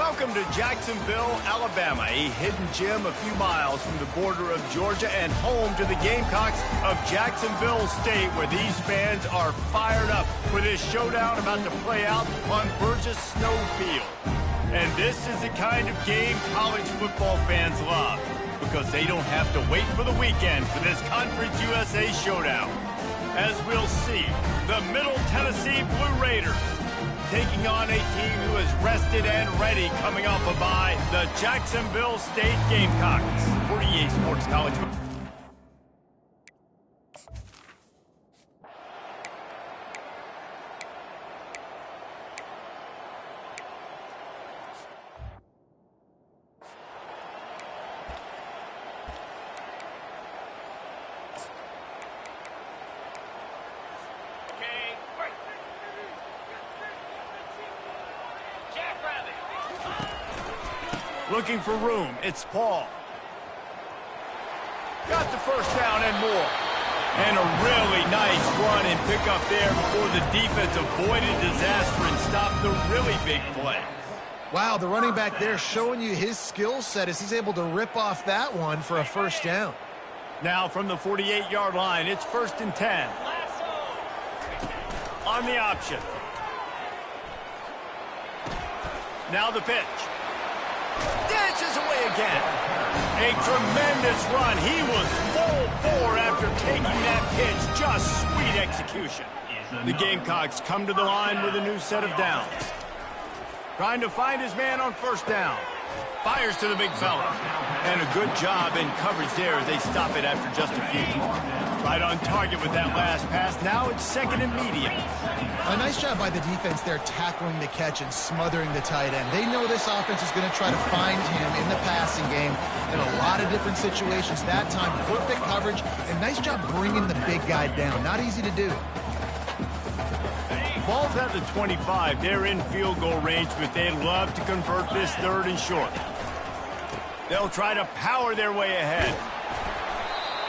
Welcome to Jacksonville, Alabama, a hidden gem a few miles from the border of Georgia and home to the Gamecocks of Jacksonville State, where these fans are fired up for this showdown about to play out on Burgess Snow Field. And this is the kind of game college football fans love, because they don't have to wait for the weekend for this Conference USA showdown. As we'll see, the Middle Tennessee Blue Raiders taking on a team who is rested and ready coming off a bye, the Jacksonville State Gamecocks. 48 Sports College Football. Looking for room, it's Paul. Got the first down and more. And a really nice run and pickup there before the defense avoided disaster and stopped the really big play. Wow, the running back there showing you his skill set as he's able to rip off that one for a first down. Now from the 48-yard line, it's 1st and 10. On the option. Now the pitch. Dances away again. A tremendous run. He was full bore after taking that pitch. Just sweet execution. The Gamecocks come to the line with a new set of downs. Trying to find his man on first down. Fires to the big fella. And a good job in coverage there as they stop it after just a few. Right on target with that last pass. Now it's 2nd and medium. A nice job by the defense there tackling the catch and smothering the tight end. They know this offense is going to try to find him in the passing game in a lot of different situations. That time, perfect coverage and nice job bringing the big guy down. Not easy to do. Ball's at the 25. They're in field goal range, but they'd love to convert this 3rd and short. They'll try to power their way ahead.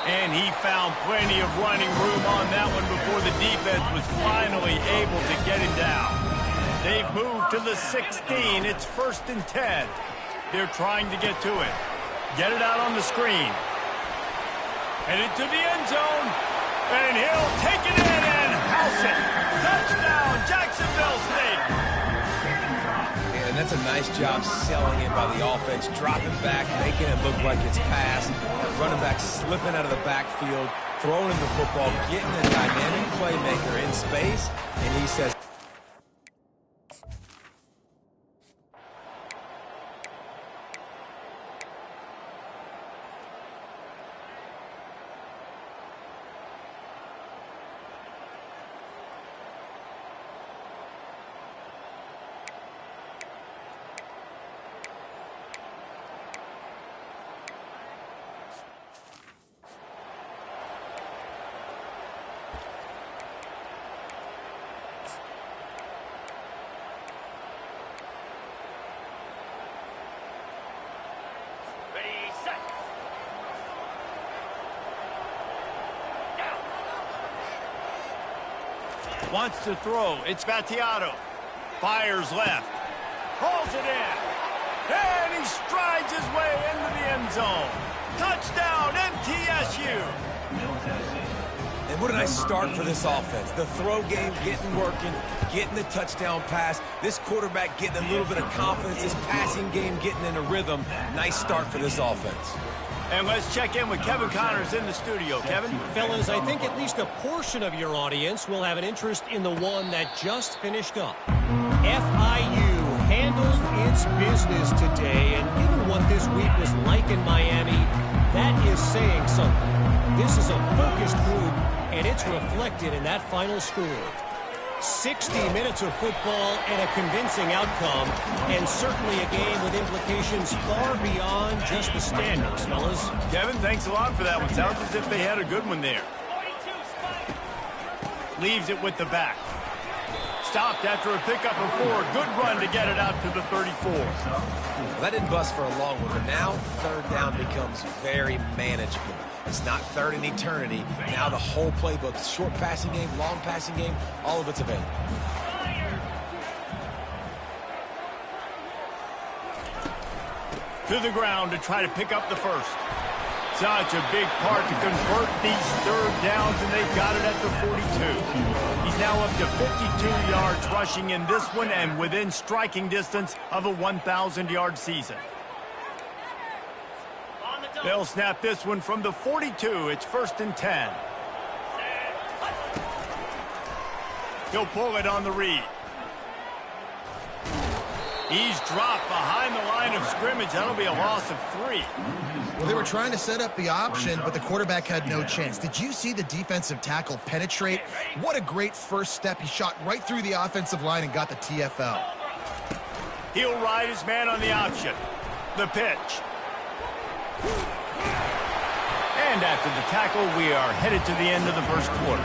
And he found plenty of running room on that one before the defense was finally able to get him down. They've moved to the 16. It's 1st and 10. They're trying to get to it. Get it out on the screen. Headed to the end zone. And he'll take it in and house it. Touchdown, Jacksonville State. And that's a nice job selling it by the offense, dropping back, making it look like it's passed. Running back slipping out of the backfield, throwing him the football, getting a dynamic playmaker in space, and he says, Wants to throw. It's Battiato. Fires left. Hauls it in. And he strides his way into the end zone. Touchdown, MTSU. and what a nice start for this offense. The throw game getting working, getting the touchdown pass. This quarterback getting a little bit of confidence. This passing game getting in a rhythm. Nice start for this offense. And let's check in with Kevin Connors in the studio. Kevin? Fellas, I think at least a portion of your audience will have an interest in the one that just finished up. FIU handled its business today, and given what this week was like in Miami, that is saying something. This is a focused group, and it's reflected in that final score. 60 minutes of football and a convincing outcome, and certainly a game with implications far beyond just the standings, fellas. Kevin, thanks a lot for that one. Sounds as if they had a good one there. Leaves it with the back. Stopped after a pickup of 4. Good run to get it out to the 34. Well, that didn't bust for a long one, but now 3rd down becomes very manageable. It's not 3rd in eternity. Now the whole playbook, short passing game, long passing game, all of it's available. To the ground to try to pick up the first. Such a big part to convert these third downs, and they got it at the 42. He's now up to 52 yards rushing in this one and within striking distance of a 1,000-yard season. They'll snap this one from the 42. It's 1st and 10. He'll pull it on the read. He's dropped behind the line of scrimmage. That'll be a loss of 3. Well, they were trying to set up the option, but the quarterback had no chance. Did you see the defensive tackle penetrate? What a great first step. He shot right through the offensive line and got the TFL. He'll ride his man on the option. The pitch. And after the tackle, we are headed to the end of the first quarter.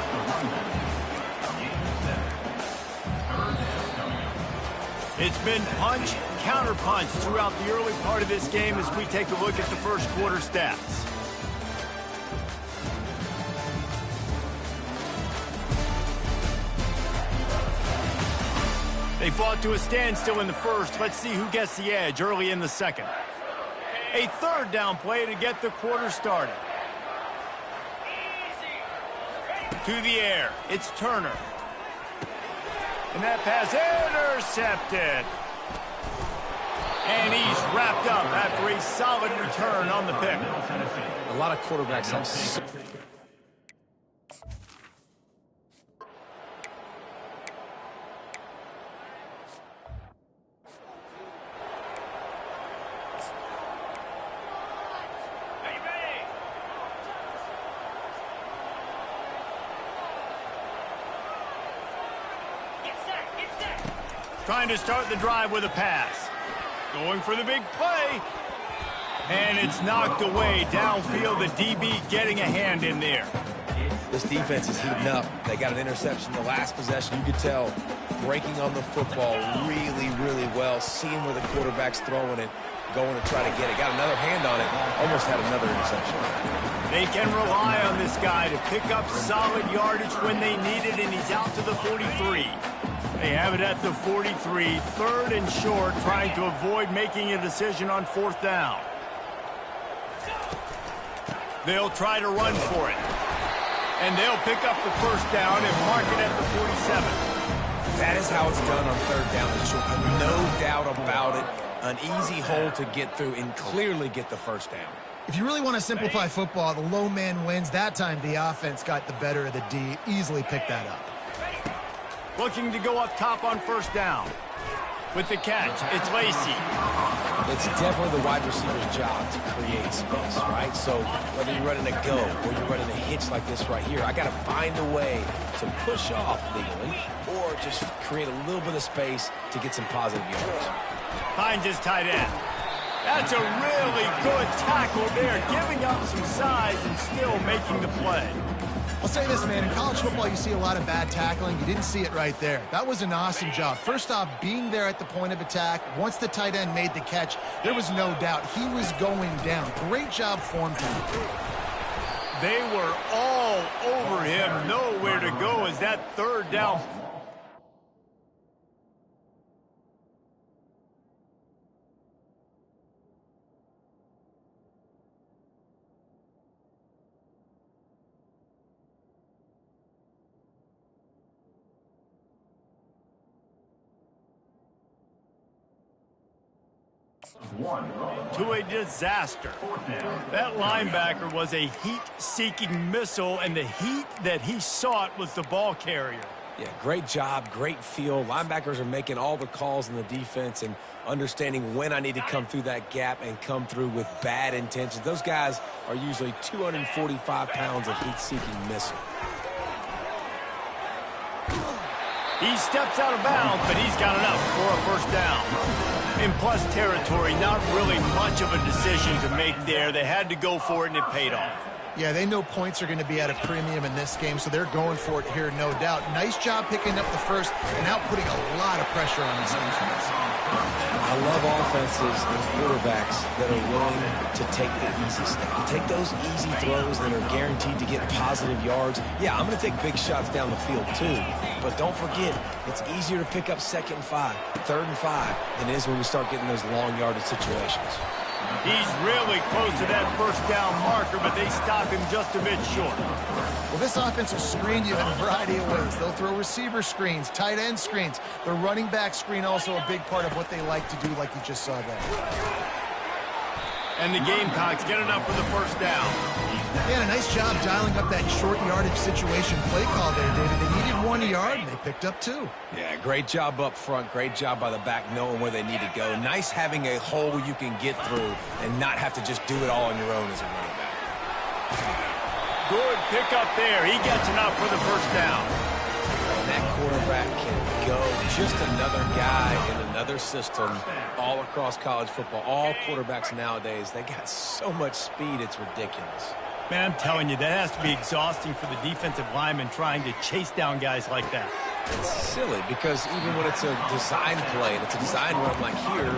It's been punch, counter-punch throughout the early part of this game as we take a look at the first quarter stats. They fought to a standstill in the first. Let's see who gets the edge early in the second. A third down play to get the quarter started. To the air, it's Turner. And that pass intercepted. And he's wrapped up after a solid return on the pick. A lot of quarterbacks have... Trying to start the drive with a pass. Going for the big play. And it's knocked away downfield. The DB getting a hand in there. This defense is heating up. They got an interception the last possession. You could tell breaking on the football really, really well. Seeing where the quarterback's throwing it. Going to try to get it. Got another hand on it. Almost had another interception. They can rely on this guy to pick up solid yardage when they need it, and he's out to the 43. They have it at the 43, 3rd and short, trying to avoid making a decision on 4th down. They'll try to run for it. And they'll pick up the 1st down and mark it at the 47. That is how it's done on 3rd down and short. No doubt about it. An easy hole to get through and clearly get the 1st down. If you really want to simplify football, the low man wins. That time the offense got the better of the D. Easily picked that up. Looking to go up top on 1st down. With the catch, it's Lacy. It's definitely the wide receiver's job to create space, right? So whether you're running a go or you're running a hitch like this right here, I got to find a way to push off legally or just create a little bit of space to get some positive yards. Finds his tight end. That's a really good tackle there, giving up some size and still making the play. I'll say this, man, in college football you see a lot of bad tackling. You didn't see it right there. That was an awesome job. First off, being there at the point of attack. Once the tight end made the catch, there was no doubt he was going down. Great job form time. They were all over him. Nowhere to go as that 3rd down. To a disaster. That linebacker was a heat-seeking missile, and the heat that he sought was the ball carrier. Yeah, great job, great feel. Linebackers are making all the calls in the defense and understanding when I need to come through that gap and come through with bad intentions. Those guys are usually 245 pounds of heat-seeking missile. He steps out of bounds, but he's got enough for a 1st down. In plus territory, not really much of a decision to make there. They had to go for it, and it paid off. Yeah, they know points are going to be at a premium in this game, so they're going for it here, no doubt. Nice job picking up the first and now putting a lot of pressure on this defense. I love offenses and quarterbacks that are willing to take the easy stuff. Take those easy throws that are guaranteed to get positive yards. Yeah, I'm going to take big shots down the field too. But don't forget, it's easier to pick up 2nd and 5, 3rd and 5 than it is when we start getting those long yardage situations. He's really close to that first down marker, but they stop him just a bit short. Well, this offense will screen you in a variety of ways. They'll throw receiver screens, tight end screens. The running back screen also a big part of what they like to do, like you just saw there. And the Gamecocks get enough for the first down. Yeah, a nice job dialing up that short yardage situation play call there, David. They needed 1 yard, and they picked up 2. Yeah, great job up front. Great job by the back knowing where they need to go. Nice having a hole you can get through and not have to just do it all on your own as a running back. Good pick up there. He gets enough for the first down. And that quarterback can go. Just another guy in another system all across college football. All quarterbacks nowadays, they got so much speed, it's ridiculous. Man, I'm telling you, that has to be exhausting for the defensive lineman trying to chase down guys like that. It's silly because even when it's a design play and it's a design run like here,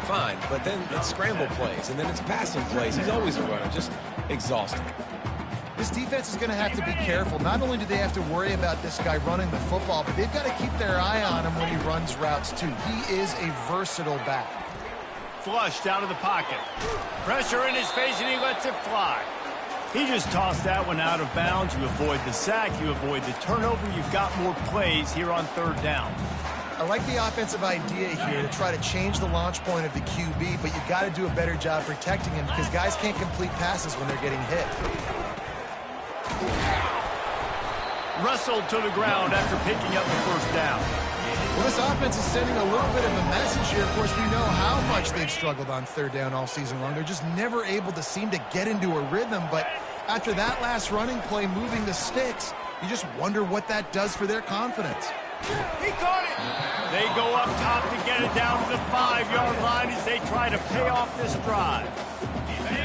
fine. But then it's scramble plays and then it's passing plays. He's always a runner. Just exhausting. This defense is going to have to be careful. Not only do they have to worry about this guy running the football, but they've got to keep their eye on him when he runs routes too. He is a versatile back. Flushed out of the pocket. Pressure in his face, and he lets it fly. He just tossed that one out of bounds. You avoid the sack, you avoid the turnover. You've got more plays here on third down. I like the offensive idea here to try to change the launch point of the QB, but you got to do a better job protecting him because guys can't complete passes when they're getting hit. Wrestled to the ground after picking up the first down. Well, this offense is sending a little bit of a message here. Of course, we know how much they've struggled on third down all season long. They're just never able to seem to get into a rhythm. But after that last running play, moving the sticks, you just wonder what that does for their confidence. He caught it! They go up top to get it down to the 5-yard line as they try to pay off this drive.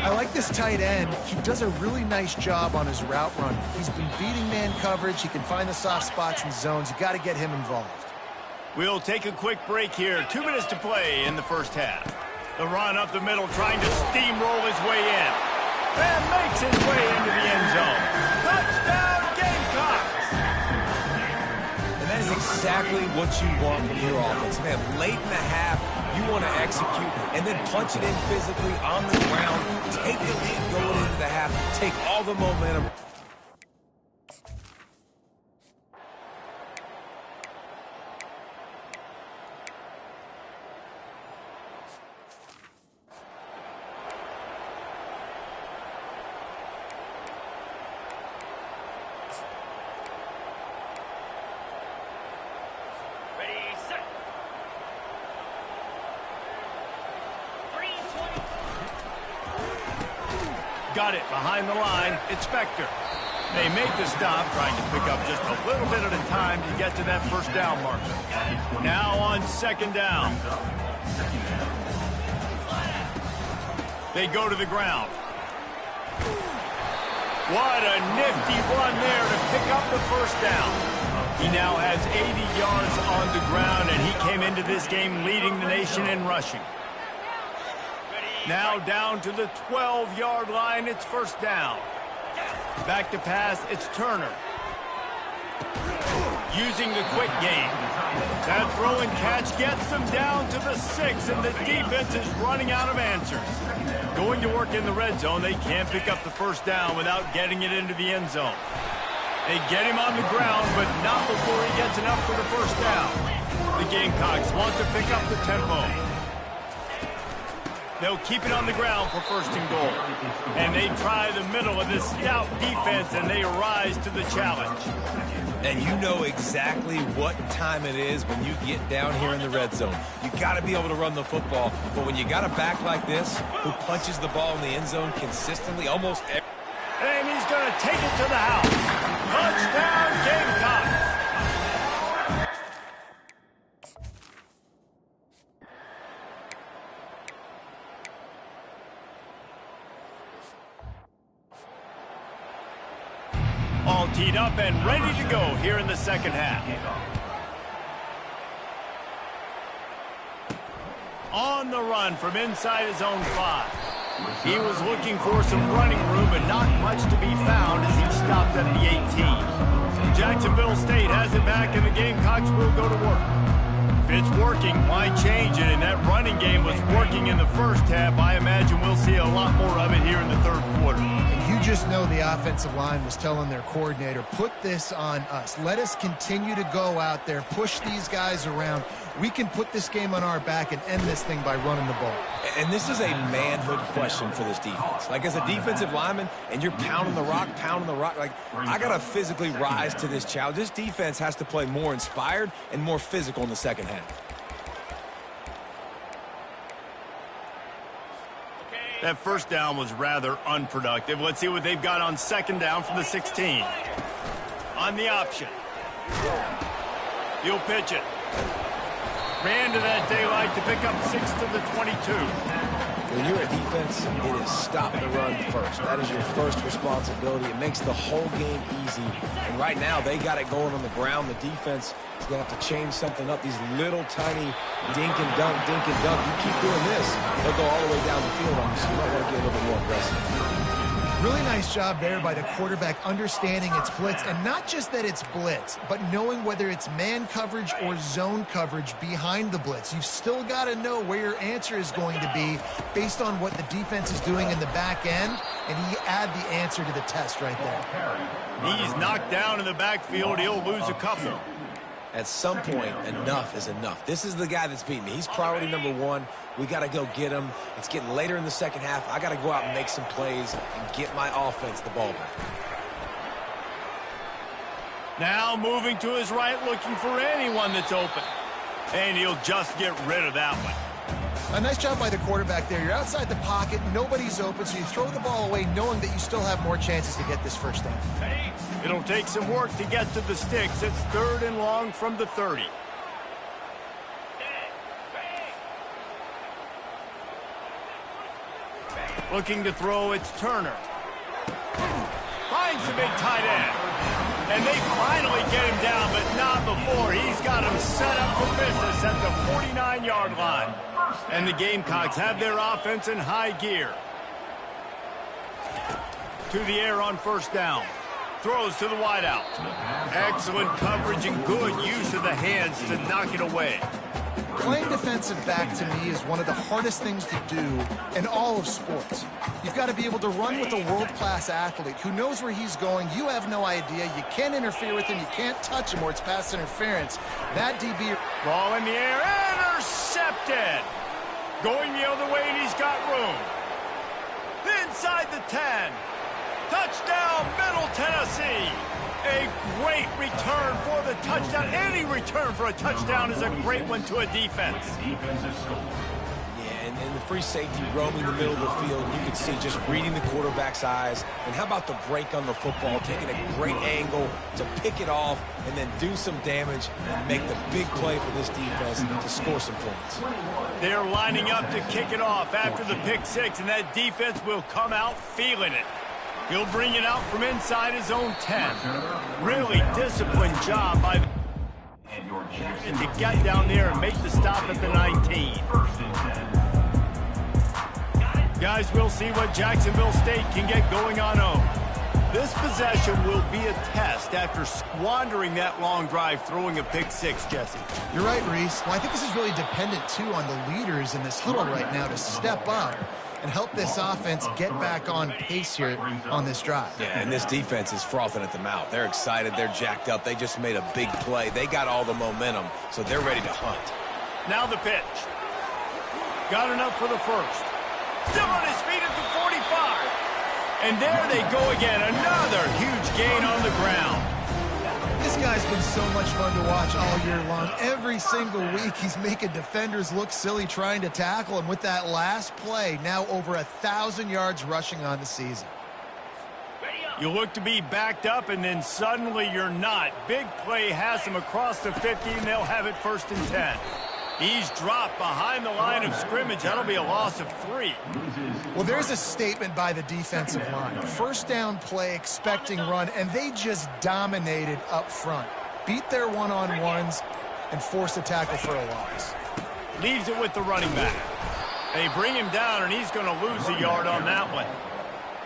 I like this tight end. He does a really nice job on his route run. He's been beating man coverage. He can find the soft spots and zones. You got to get him involved. We'll take a quick break here. 2 minutes to play in the first half. The run up the middle trying to steamroll his way in. And makes his way into the end zone. Touchdown Gamecocks! And that is exactly what you want from your offense. Man, late in the half, you want to execute and then punch it in physically on the ground. Take the lead going into the half. Take all the momentum. Got it behind the line. It's Spector. They make the stop, trying to pick up just a little bit at a time to get to that first down marker. Now on second down. They go to the ground. What a nifty run there to pick up the first down. He now has 80 yards on the ground, and he came into this game leading the nation in rushing. Now down to the 12-yard line, it's first down. Back to pass, it's Turner. Using the quick game. That throw and catch gets them down to the 6, and the defense is running out of answers. Going to work in the red zone, they can't pick up the first down without getting it into the end zone. They get him on the ground, but not before he gets enough for the first down. The Gamecocks want to pick up the tempo. They'll keep it on the ground for first and goal. And they try the middle of this stout defense, and they rise to the challenge. And you know exactly what time it is when you get down here in the red zone. You got to be able to run the football. But when you got a back like this who punches the ball in the end zone consistently, almost every... And he's going to take it to the house. Touchdown, Gamecocks! All teed up and ready to go here in the second half. On the run from inside his own 5. He was looking for some running room, but not much to be found as he stopped at the 18. Jacksonville State has it back, and the Gamecocks will go to work. If it's working, why change it? And that running game was working in the first half. I imagine we'll see a lot more of it here in the third quarter. And you just know the offensive line was telling their coordinator, put this on us. Let us continue to go out there, push these guys around. We can put this game on our back and end this thing by running the ball. And this is a manhood question for this defense. Like, as a defensive lineman, and you're pounding the rock, like, I got to physically rise to this challenge. This defense has to play more inspired and more physical in the second half. That first down was rather unproductive. Let's see what they've got on second down from the 16. On the option. He'll pitch it. Ran to that daylight to pick up 6 to the 22. When you're a defense, it is stop the run first. That is your first responsibility. It makes the whole game easy. And right now, they got it going on the ground. The defense is going to have to change something up. These little tiny dink and dunk, dink and dunk. You keep doing this, they'll go all the way down the field on you, so you might want to get a little bit more aggressive. Really nice job there by the quarterback understanding it's blitz, and not just that it's blitz, but knowing whether it's man coverage or zone coverage behind the blitz. You've still got to know where your answer is going to be based on what the defense is doing in the back end, and he add the answer to the test right there. He's knocked down in the backfield. He'll lose a couple. At some point, enough is enough. This is the guy that's beating me. He's priority number one. We got to go get him. It's getting later in the second half. I got to go out and make some plays and get my offense the ball back. Now moving to his right, looking for anyone that's open. And he'll just get rid of that one. A nice job by the quarterback there. You're outside the pocket, nobody's open, so you throw the ball away knowing that you still have more chances to get this first down. It'll take some work to get to the sticks. It's 3rd and long from the 30. Looking to throw, it's Turner. Finds the big tight end. And they finally get him down, but not before. He's got him set up for business at the 49-yard line. And the Gamecocks have their offense in high gear. To the air on first down. Throws to the wideout. Excellent coverage and good use of the hands to knock it away. Playing defensive back, to me, is one of the hardest things to do in all of sports. You've got to be able to run with a world-class athlete who knows where he's going. You have no idea. You can't interfere with him. You can't touch him or it's pass interference. That DB... Ball in the air. Intercepted. Going the other way, and he's got room. Inside the 10. Touchdown, Middle Tennessee. A great return for the touchdown. Any return for a touchdown is a great one to a defense. Yeah, and the free safety roaming the middle of the field, you can see just reading the quarterback's eyes. And how about the break on the football, taking a great angle to pick it off and then do some damage and make the big play for this defense to score some points. They're lining up to kick it off after the pick six, and that defense will come out feeling it. He'll bring it out from inside his own 10. Really disciplined job by and to get down there and make the stop at the 19. Guys, we'll see what Jacksonville State can get going on home. This possession will be a test after squandering that long drive throwing a pick six, Jesse. You're right, Reese. Well, I think this is really dependent, too, on the leaders in this huddle right now to step up and help this offense get back on pace here on this drive. Yeah, and this defense is frothing at the mouth. They're excited. They're jacked up. They just made a big play. They got all the momentum, so they're ready to hunt. Now the pitch. Got enough for the first. Still on his feet at the 45. And there they go again. Another huge gain on the ground. This guy's been so much fun to watch all year long. Every single week, he's making defenders look silly trying to tackle him. With that last play, now over 1,000 yards rushing on the season. You look to be backed up, and then suddenly you're not. Big play has him across the 50, and they'll have it 1st and 10. He's dropped behind the line of scrimmage. That'll be a loss of 3. Well, there's a statement by the defensive line. First down play, expecting run, and they just dominated up front. Beat their one-on-ones and forced a tackle for a loss. Leaves it with the running back. They bring him down, and he's going to lose a yard on that one.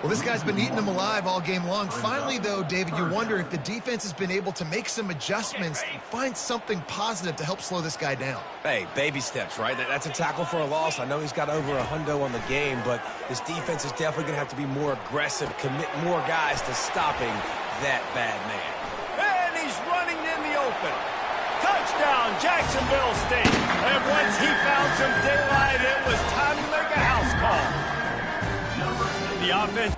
Well, this guy's been eating them alive all game long. Finally, though, David, you wonder if the defense has been able to make some adjustments, find something positive to help slow this guy down. Hey, baby steps, right? That's a tackle for a loss. I know he's got over a hundo on the game, but this defense is definitely going to have to be more aggressive, commit more guys to stopping that bad man. And he's running in the open. Touchdown, Jacksonville State. And once he found some daylight, it was time to make a house call. The offense.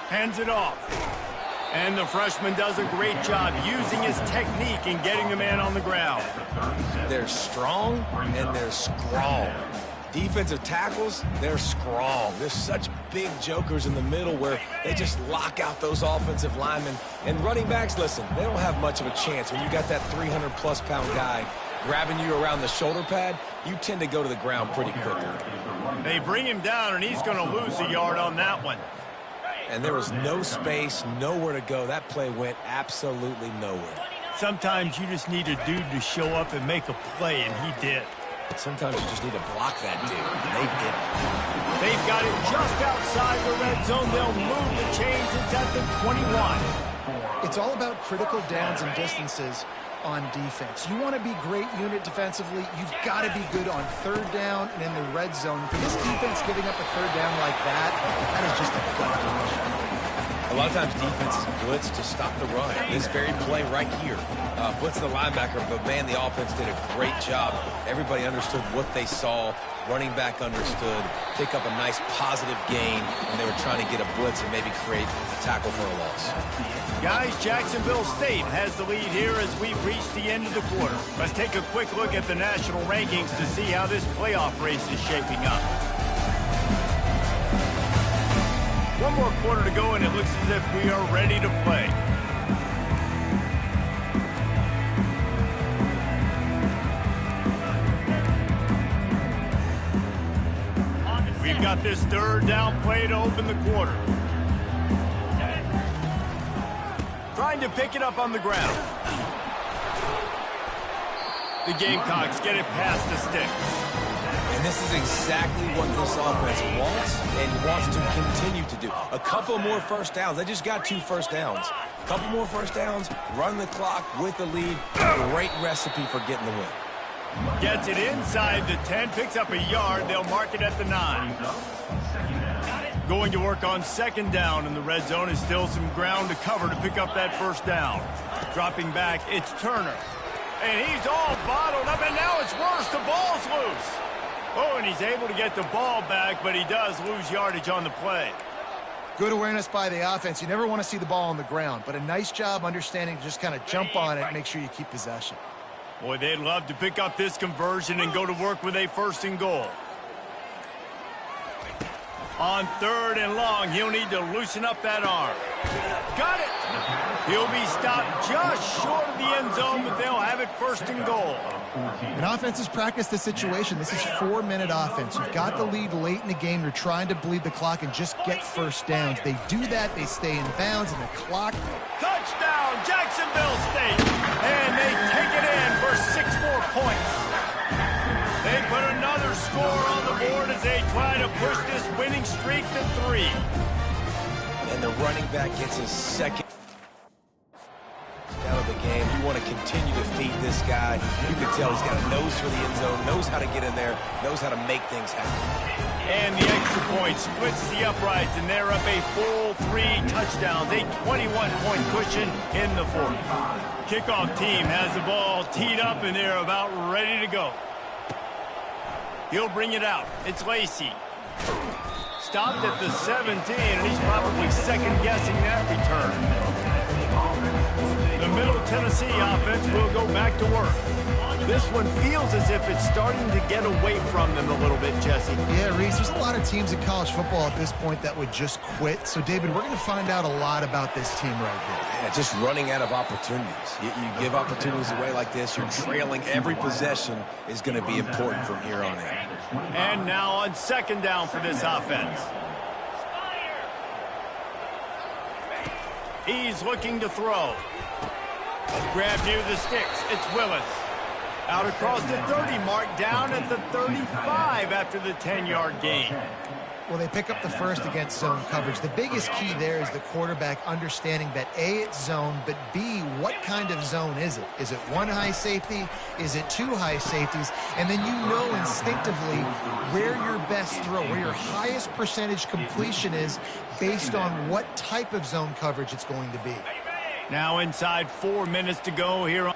Hands it off. And the freshman does a great job using his technique and getting the man on the ground. They're strong and they're strong. Defensive tackles, they're strong. There's such big jokers in the middle where they just lock out those offensive linemen. And running backs, listen, they don't have much of a chance. When you got that 300-plus pound guy grabbing you around the shoulder pad, you tend to go to the ground pretty quickly. They bring him down, and he's going to lose a yard on that one. And there was no space, nowhere to go. That play went absolutely nowhere. Sometimes you just need a dude to show up and make a play, and he did. Sometimes you just need to block that dude, and they didn't. They've got it just outside the red zone. They'll move the chains. It's at the 21. It's all about critical downs and distances on defense. You want to be great unit defensively, you've got to be good on third down and in the red zone. For this defense giving up a third down like that, that is just a gut punch. A lot of times defenses blitz to stop the run. This very play right here, blitz the linebacker, but man, the offense did a great job. Everybody understood what they saw. Running back understood, pick up a nice positive gain, and they were trying to get a blitz and maybe create a tackle for a loss. Guys, Jacksonville State has the lead here as we've reached the end of the quarter. Let's take a quick look at the national rankings to see how this playoff race is shaping up. One more quarter to go, and it looks as if we are ready to play. We've got this third down play to open the quarter. Trying to pick it up on the ground. The Gamecocks get it past the sticks. And this is exactly what this offense wants and wants to continue to do. A couple more first downs. They just got 2 first downs. A couple more first downs, run the clock with the lead. Great recipe for getting the win. Gets it inside the 10, picks up a yard. They'll mark it at the 9. Going to work on second down in the red zone is still some ground to cover to pick up that first down. Dropping back, it's Turner. And he's all bottled up, and now it's worse. The ball's loose. Oh, and he's able to get the ball back, but he does lose yardage on the play. Good awareness by the offense. You never want to see the ball on the ground, but a nice job understanding to just kind of jump on it and make sure you keep possession. Boy, they'd love to pick up this conversion and go to work with a first and goal. On third and long, he'll need to loosen up that arm. Got it! He'll be stopped just short of the end zone, but they'll have it first and goal. And offenses practice the situation. This is 4-minute offense. You've got the lead late in the game. You're trying to bleed the clock and just get first downs. They do that. They stay in bounds, and the clock. Touchdown, Jacksonville State! And they take it in for 6 more points. They put another score on the board as they try to push this winning streak to 3. And the running back gets his second out of the game. You want to continue to feed this guy. You can tell he's got a nose for the end zone, knows how to get in there, knows how to make things happen. And the extra point splits the uprights, and they're up a full 3 touchdowns, a 21-point cushion in the fourth. Kickoff team has the ball teed up, and they're about ready to go. He'll bring it out. It's Lacey. Stopped at the 17, and he's probably second-guessing that return. The Middle Tennessee offense will go back to work. This one feels as if it's starting to get away from them a little bit, Jesse. Yeah, Reese, there's a lot of teams in college football at this point that would just quit. So, David, we're going to find out a lot about this team right here. Yeah, just running out of opportunities. You give opportunities away like this, you're trailing. Every possession is going to be important from here on in. And now on second down for this offense. He's looking to throw. Grab near the sticks. It's Willis. Out across the 30 mark, down at the 35 after the 10-yard gain. Well, they pick up the first against zone coverage. The biggest key there is the quarterback understanding that A, it's zone, but B, what kind of zone is it? Is it one high safety? Is it two high safeties? And then you know instinctively where your best throw, where your highest percentage completion is based on what type of zone coverage it's going to be. Now inside 4 minutes to go here on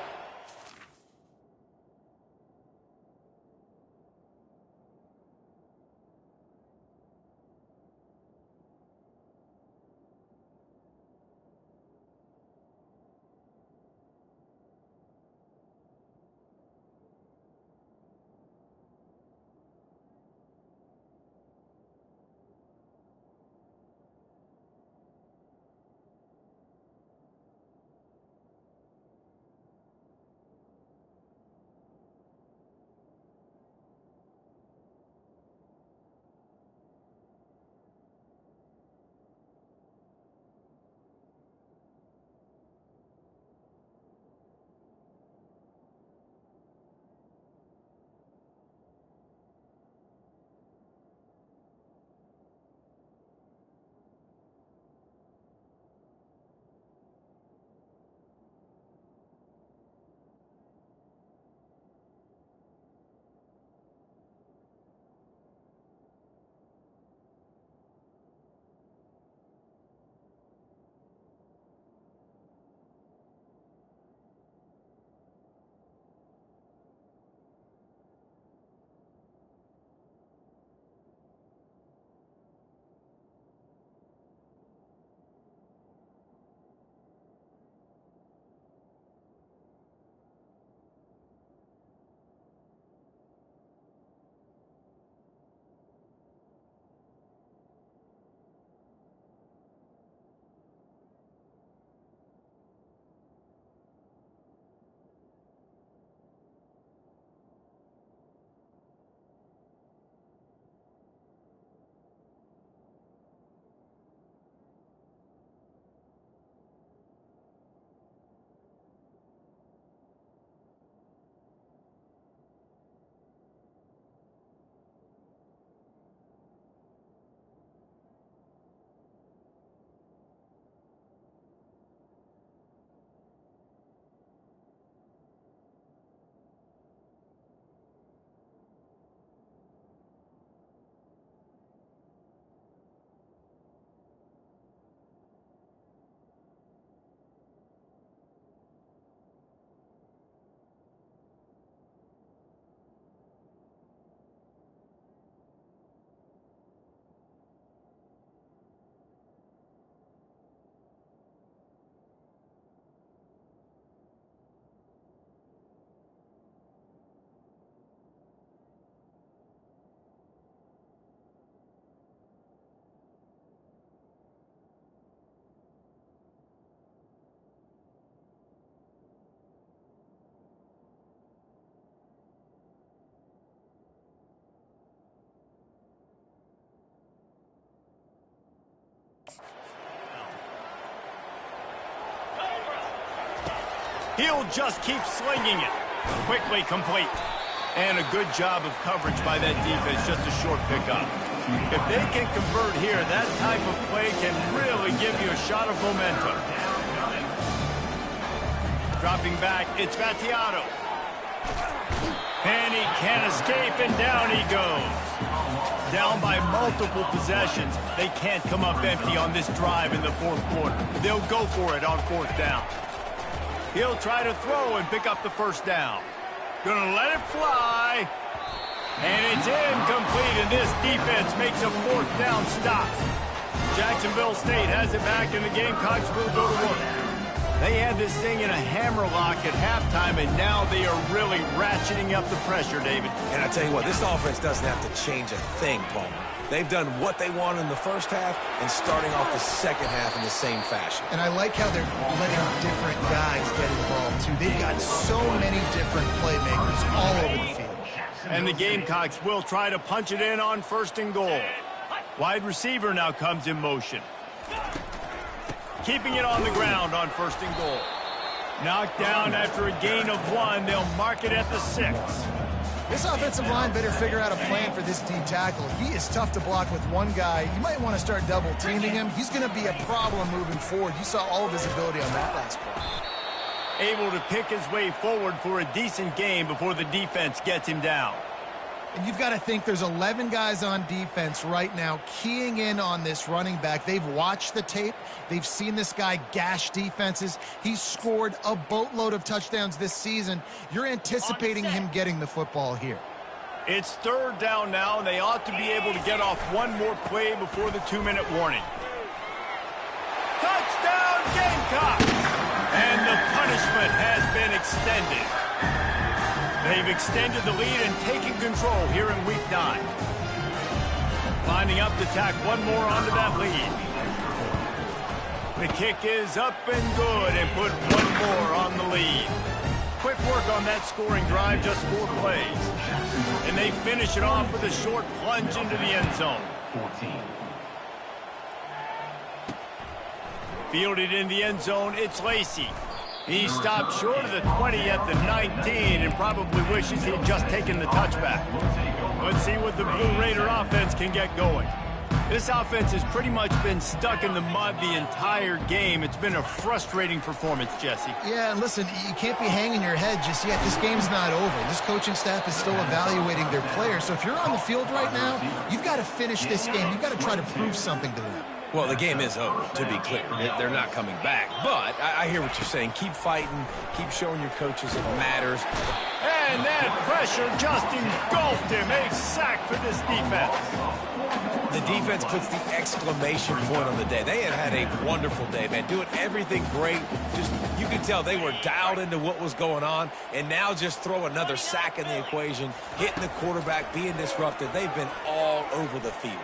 he'll just keep slinging it. Quickly complete. And a good job of coverage by that defense, just a short pickup. If they can convert here, that type of play can really give you a shot of momentum. Dropping back, it's Vattiato. And he can't escape, and down he goes. Down by multiple possessions. They can't come up empty on this drive in the fourth quarter. They'll go for it on fourth down. He'll try to throw and pick up the first down. Gonna let it fly. And it's incomplete, and this defense makes a fourth down stop. Jacksonville State has it back, and the Gamecocks will go to work. They had this thing in a hammerlock at halftime, and now they are really ratcheting up the pressure, David. And I tell you what, this offense doesn't have to change a thing, Palmer. They've done what they want in the first half and starting off the second half in the same fashion. And I like how they're letting different guys get involved, too. They've got so many different playmakers all over the field. And the Gamecocks will try to punch it in on 1st and goal. Wide receiver now comes in motion. Keeping it on the ground on 1st and goal. Knocked down after a gain of 1. They'll mark it at the 6. This offensive line better figure out a plan for this D tackle. He is tough to block with one guy. You might want to start double teaming him. He's going to be a problem moving forward. You saw all of his ability on that last play. Able to pick his way forward for a decent game before the defense gets him down. And you've got to think there's 11 guys on defense right now keying in on this running back. They've watched the tape. They've seen this guy gash defenses. He's scored a boatload of touchdowns this season. You're anticipating him getting the football here. It's 3rd down now, and they ought to be able to get off one more play before the 2-minute warning. Touchdown, Gamecocks! And the punishment has been extended. They've extended the lead and taken control here in Week 9. Lining up to tack one more onto that lead. The kick is up and good and put one more on the lead. Quick work on that scoring drive, just 4 plays. And they finish it off with a short plunge into the end zone. Fielded in the end zone, it's Lacey. He stopped short of the 20 at the 19 and probably wishes he'd just taken the touchback. Let's see what the Blue Raider offense can get going. This offense has pretty much been stuck in the mud the entire game. It's been a frustrating performance, Jesse. Yeah, and listen, you can't be hanging your head just yet. This game's not over. This coaching staff is still evaluating their players. So if you're on the field right now, you've got to finish this game. You've got to try to prove something to them. Well, the game is over, to be clear. They're not coming back. But I hear what you're saying. Keep fighting. Keep showing your coaches it matters. And that pressure just engulfed him. A sack for this defense. The defense puts the exclamation point on the day. They have had a wonderful day, man. Doing everything great. Just, you could tell they were dialed into what was going on. And now just throw another sack in the equation. Hitting the quarterback, being disrupted. They've been all over the field.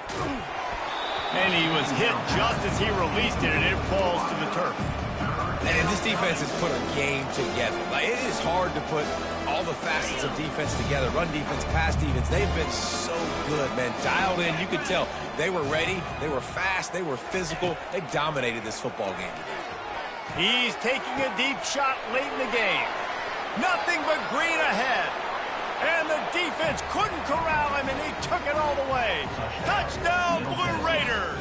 And he was hit just as he released it, and it falls to the turf. And this defense has put a game together. Like, it is hard to put all the facets of defense together. Run defense, pass defense. They've been so good, man. Dialed in. You could tell they were ready. They were fast. They were physical. They dominated this football game. He's taking a deep shot late in the game. Nothing but green ahead. And the defense couldn't corral him, and he took it all the way. Touchdown, Blue Raiders!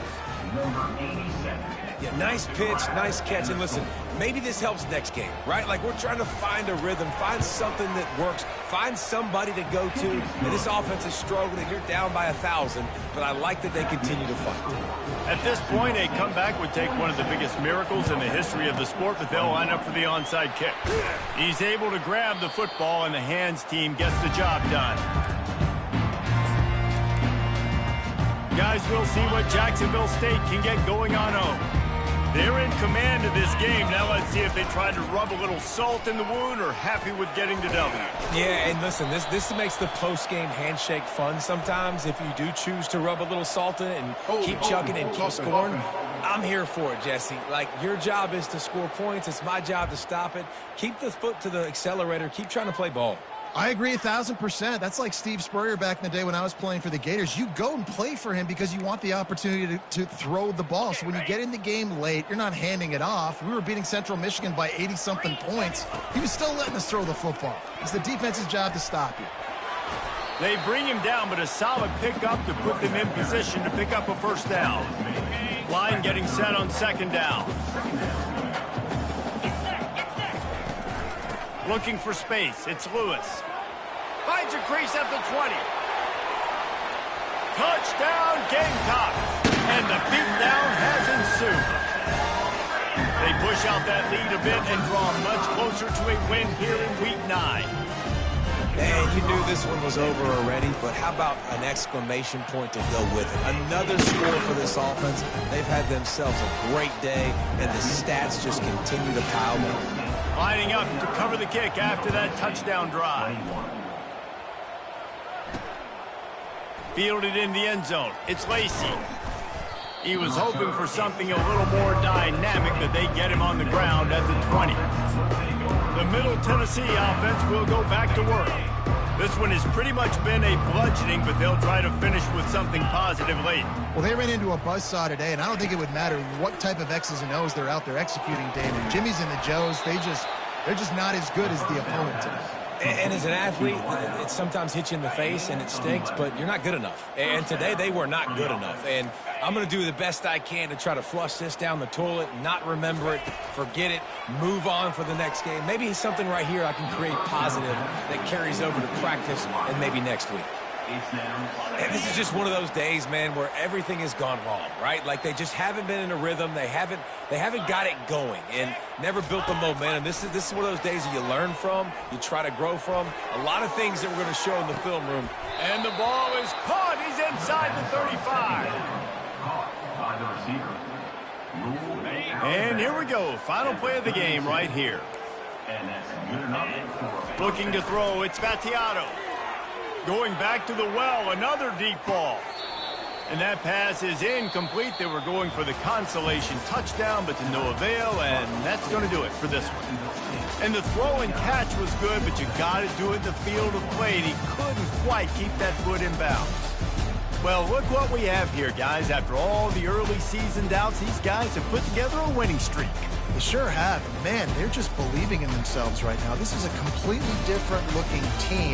Yeah, nice pitch, nice catch. And listen, maybe this helps next game, right? Like, we're trying to find a rhythm, find something that works, find somebody to go to. And this offense is struggling. You're down by 1,000, but I like that they continue to fight. At this point, a comeback would take one of the biggest miracles in the history of the sport, but they'll line up for the onside kick. He's able to grab the football, and the hands team gets the job done. Guys, we'll see what Jacksonville State can get going on home. They're in command of this game. Now let's see if they try to rub a little salt in the wound or happy with getting the W. Yeah, and listen, this makes the post-game handshake fun sometimes. If you do choose to rub a little salt in it and keep chugging and keep scoring, I'm here for it, Jesse. Like, your job is to score points. It's my job to stop it. Keep the foot to the accelerator. Keep trying to play ball. I agree 1,000%. That's like Steve Spurrier back in the day when I was playing for the Gators. You go and play for him because you want the opportunity to throw the ball. So when you get in the game late, you're not handing it off. We were beating Central Michigan by 80-something points. He was still letting us throw the football. It's the defense's job to stop you. They bring him down, but a solid pickup to put them in position to pick up a first down. Line getting set on second down. Looking for space. It's Lewis. Finds a crease at the 20. Touchdown, Gamecocks. And the beatdown has ensued. They push out that lead a bit and draw much closer to a win here in Week 9. And you knew this one was over already, but how about an exclamation point to go with it? Another score for this offense. They've had themselves a great day, and the stats just continue to pile up. Lining up to cover the kick after that touchdown drive. Fielded in the end zone. It's Lacy. He was hoping for something a little more dynamic, but they get him on the ground at the 20. The Middle Tennessee offense will go back to work. This one has pretty much been a bludgeoning, but they'll try to finish with something positive late. Well, they ran into a buzzsaw today, and I don't think it would matter what type of X's and O's they're out there executing, David. Jimmy's and the Joes, they're just not as good as the opponent today. And as an athlete, it sometimes hits you in the face and it stinks, but you're not good enough. And today they were not good enough. And I'm going to do the best I can to try to flush this down the toilet, not remember it, forget it, move on for the next game. Maybe something right here I can create positive that carries over to practice and maybe next week. And this is just one of those days, man, where everything has gone wrong, right? Like they just haven't been in a rhythm. They haven't got it going and never built the momentum. This is one of those days that you learn from, you try to grow from. A lot of things that we're going to show in the film room. And the ball is caught. He's inside the 35. And here we go. Final play of the game right here. Looking to throw. It's Battiato. Going back to the well, another deep ball. And that pass is incomplete. They were going for the consolation touchdown, but to no avail, and that's going to do it for this one. And the throw and catch was good, but you got to do it in the field of play, and he couldn't quite keep that foot in bounds. Well, look what we have here, guys. After all the early season doubts, these guys have put together a winning streak. They sure have. Man, they're just believing in themselves right now. This is a completely different looking team.